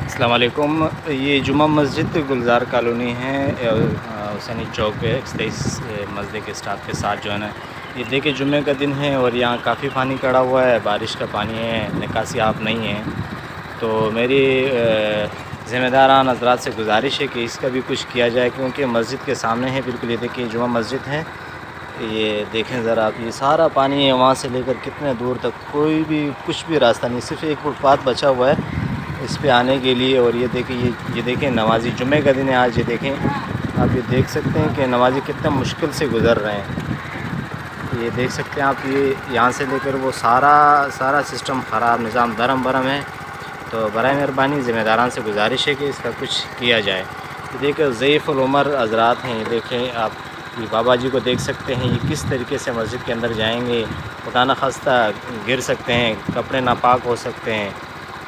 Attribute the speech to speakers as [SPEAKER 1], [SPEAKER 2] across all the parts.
[SPEAKER 1] अस्सलाम वालेकुम। ये जुम्मा मस्जिद गुलज़ार कॉलोनी है, हुसैनी चौक पे 23 मस्जिद के स्टाफ के साथ जो है ना, ये देखिए जुम्मे का दिन है और यहाँ काफ़ी पानी खड़ा हुआ है, बारिश का पानी है, निकासी आप नहीं है। तो मेरी ज़िम्मेदारान हज़रात से गुजारिश है कि इसका भी कुछ किया जाए, क्योंकि मस्जिद के सामने है बिल्कुल। ये देखिए जुम्मा मस्जिद है, ये देखें ज़रा आप, ये सारा पानी है, वहाँ से लेकर कितने दूर तक कोई भी कुछ भी रास्ता नहीं, सिर्फ़ एक फुटपाथ बचा हुआ है इस पे आने के लिए। और ये देखिए, ये देखें नमाज़ी जुम्मे का दिन है आज। ये देखें आप, ये देख सकते हैं कि नमाज़ी कितने मुश्किल से गुज़र रहे हैं। ये देख सकते हैं आप, ये यहाँ से लेकर वो सारा सिस्टम ख़राब, निज़ाम दरम बरम है। तो बराए मेहरबानी ज़िम्मेदारान से गुजारिश है कि इसका कुछ किया जाए। ये देखिए ज़ईफ़ुल उमर हज़रात हैं, ये देखें आप, ये बाबा जी को देख सकते हैं, ये किस तरीके से मस्जिद के अंदर जाएंगे, खुदा न खास्ता गिर सकते हैं, कपड़े नापाक हो सकते हैं।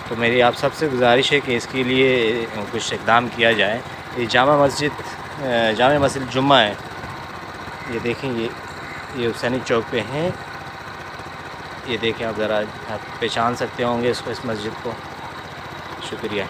[SPEAKER 1] तो मेरी आप सबसे गुजारिश है कि इसके लिए कुछ इक़दाम किया जाए। ये जामा मस्जिद जुम्मा है, ये देखें, ये हुसैनी चौक पे हैं। ये देखें आप, ज़रा आप पहचान सकते होंगे इसको, इस मस्जिद को। शुक्रिया।